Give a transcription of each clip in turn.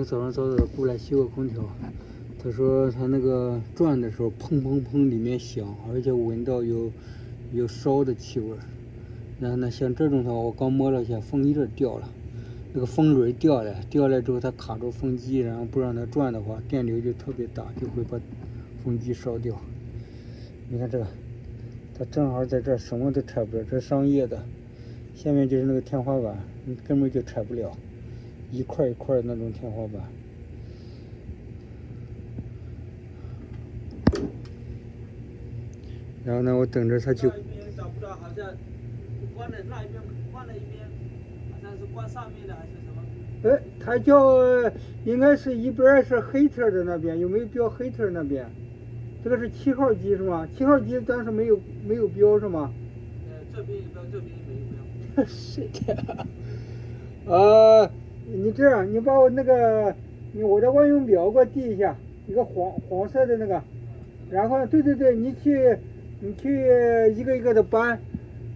早上早早的过来修个空调。他说他那个转的时候砰砰砰里面响，而且闻到有烧的气味。然后呢，像这种的话，我刚摸了一下，风一直掉了，那个风轮掉了之后它卡住风机，然后不让它转的话，电流就特别大，就会把风机烧掉。你看这个，它正好在这儿，什么都拆不了，这是商业的，下面就是那个天花板，你根本就拆不了，一块一块那种天花板。然后呢，我等着他去。那一边找不到，好像关的那一边关了一边，好像是关上面的还是什么？哎，它叫应该是一边是黑特的那边，有没有标黑特那边？这个是7号机是吗？7号机当时没有标是吗？这边有标，这边没有标。是的。你这样，你把我那个我的万用表给我递一下，一个黄色的那个。然后对，你去一个一个的搬，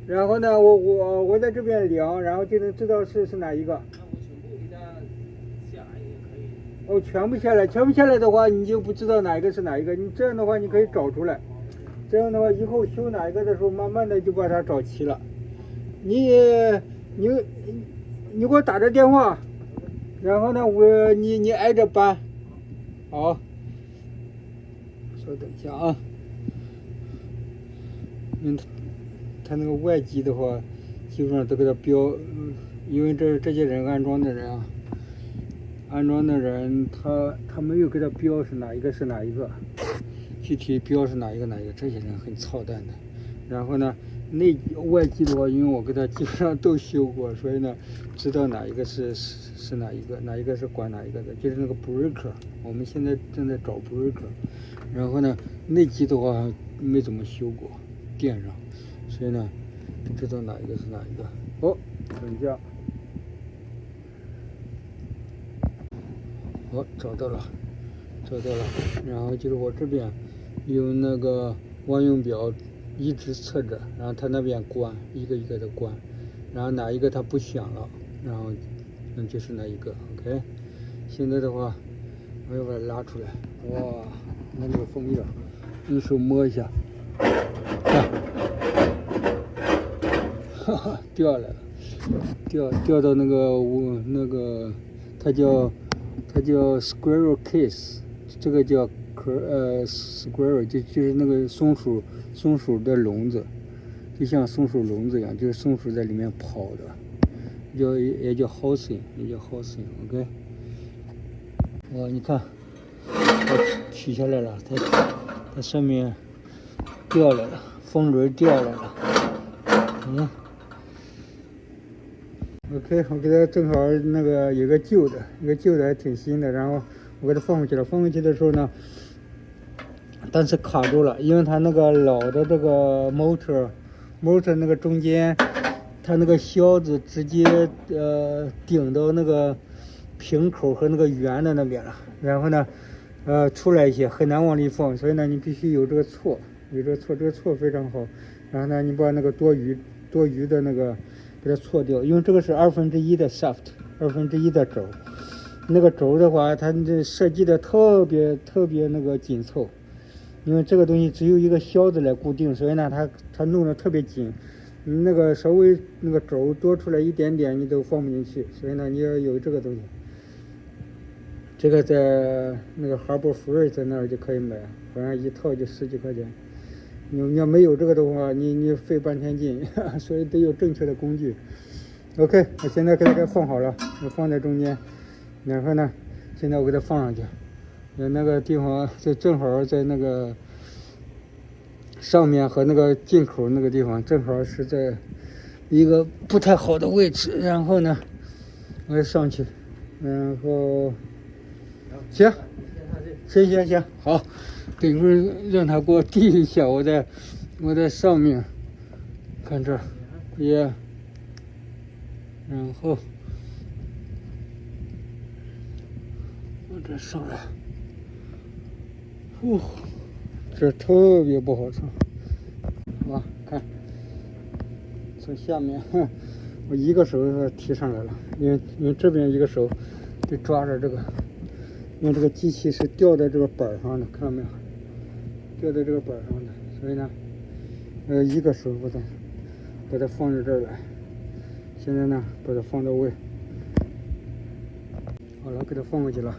然后呢，我在这边量，然后就能知道是哪一个。那我全部给它下来也可以。哦，全部下来的话，你就不知道哪一个是哪一个。你这样的话，你可以找出来。这样的话，以后修哪一个的时候，慢慢的就把它找齐了。你给我打个电话，然后呢，你挨着搬。好，稍等一下啊。他那个外机的话，基本上都给他标，因为这些人安装的人啊，他没有给他标是哪一个是哪一个，具体标是哪一个，这些人很操蛋的。然后呢，外机的话，因为我给他基本上都修过，所以呢，知道哪一个是哪一个，哪一个是管哪一个的，就是那个 breaker， 我们现在正在找 breaker。然后呢，内机的话没怎么修过，电上，所以呢，不知道哪一个是哪一个。哦，等一下，哦，找到了。然后就是我这边用那个万用表一直测着，然后它那边关，一个一个的关，然后哪一个它不响了，然后就是哪一个。OK， 现在的话我要把它拉出来。哇，那个封面，用手摸一下，看，哈哈，掉了，掉到那个，它叫 squirrel case， 这个叫squirrel， 就是那个松鼠的笼子，就像松鼠笼子一样，就是松鼠在里面跑的，也叫 housing，OK。哇，你看。它取下来了，它上面掉来了，风轮掉来了。OK， 我给它正好那个有个旧的还挺新的，然后我给它放回去了。放回去的时候呢，但是卡住了，因为它那个老的这个 motor 那个中间，它那个销子直接顶到那个平口和那个圆的那边了，然后呢。出来一些很难往里放，所以呢，你必须有这个锉，这个锉非常好。然后呢，你把那个多余的那个给它锉掉，因为这个是1/2的 shaft，1/2的轴。那个轴的话，它这设计的特别那个紧凑，因为这个东西只有一个销子来固定，所以呢，它弄得特别紧。那个稍微那个轴多出来一点点，你都放不进去，所以呢，你要有这个东西。这个在那个 Harbor Freight 在那儿就可以买，好像一套就10几块钱。你要没有这个的话，你费半天劲，所以得有正确的工具。OK， 我现在给它放好了，我放在中间，然后呢，现在我给它放上去。那个地方就正好在那个上面和那个进口那个地方，正好是在一个不太好的位置。然后呢，我上去，然后。行，好，等一会儿让他给我递一下，我在上面，看这儿，也，然后我这上来，这特别不好上，哇，看，从下面，我一个手提上来了，因为这边一个手得抓着这个。因为这个机器是吊在这个板上的，看到没有？吊在这个板上的，所以呢，一个手把它放到这儿来。现在呢，把它放到位。好了，给它放过去了。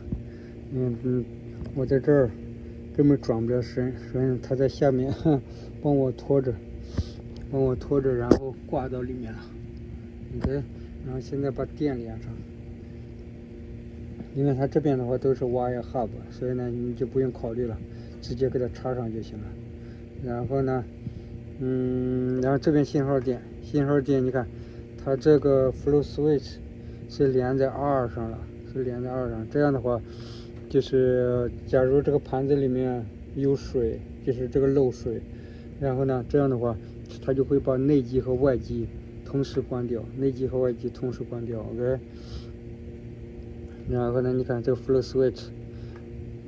我在这儿根本转不了身，所以它在下面帮我拖着，然后挂到里面了。OK， 然后现在把电连上，因为它这边的话都是 wire hub， 所以呢你就不用考虑了，直接给它插上就行了。然后呢，然后这边信号电你看，它这个 flow switch 是连在 R 上了，这样的话，就是假如这个盘子里面有水，就是这个漏水，然后呢，这样的话，它就会把内机和外机同时关掉，OK。然后呢，你看这个 flow switch，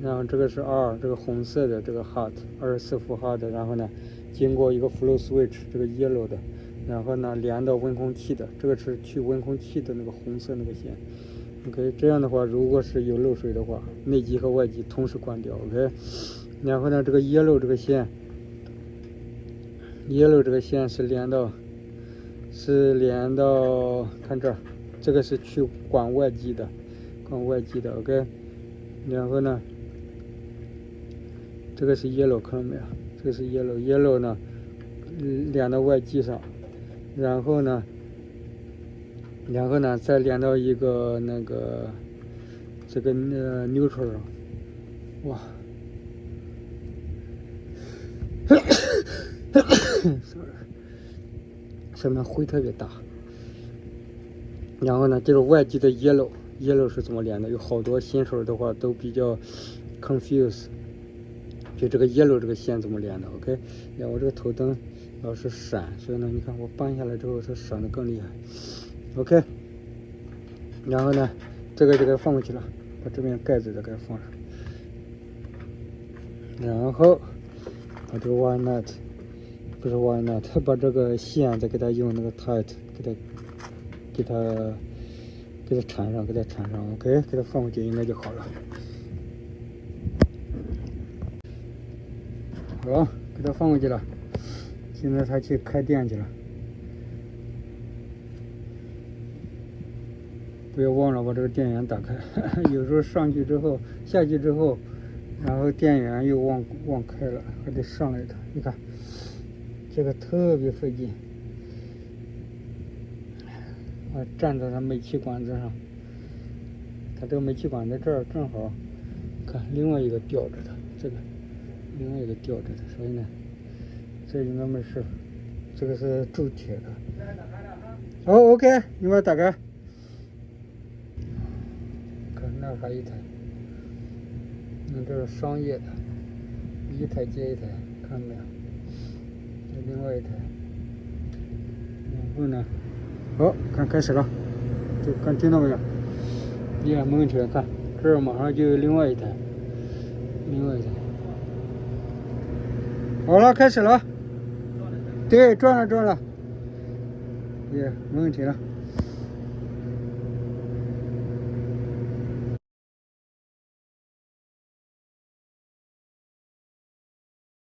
然后这个是 R， 这个红色的这个 hot 24伏 hot， 然后呢，经过一个 flow switch 这个 yellow 的，然后呢连到温空气的，这个是去温空气的那个红色那个线。OK， 这样的话，如果是有漏水的话，内机和外机同时关掉。OK， 然后呢，这个 yellow 这个线是连到看这儿，这个是去管外机的。OK， 然后呢，这个是 yellow， 看到没有？这个是 yellow 呢，连到外机上，然后呢，再连到一个那个这个neutral 上。哇，sorry， 上面灰特别大。然后呢，这个外机的 yellow 是怎么连的？有好多新手的话都比较 confuse， 就这个 yellow 这个线怎么连的 ？OK， 然后我这个头灯老是闪，所以呢，你看我搬下来之后它闪的更厉害。OK， 然后呢，这个就给放过去了，把这边盖子再给它放上，然后把这个 wire nut， 不是 wire nut， 把这个线再给它用那个 tight 给它缠上，OK， 给它放过去应该就好了。好，给它放过去了，现在它去开电去了。不要忘了把这个电源打开，有时候下去之后，然后电源又忘开了，还得上来的。你看，这个特别费劲。站在它煤气管子上，它这个煤气管在这儿正好，看另外一个吊着的，这个另外一个吊着的，所以呢，这应该没事。这个是铸铁的。哦 ，OK， 你把它打开。看那儿还一台，这是商业的，一台接一台，看到没有？这另外一台，然后呢？好，看开始了，就看听到没有？没问题了，看这儿马上就有另外一台，好了，开始了。对，转了，没问题了。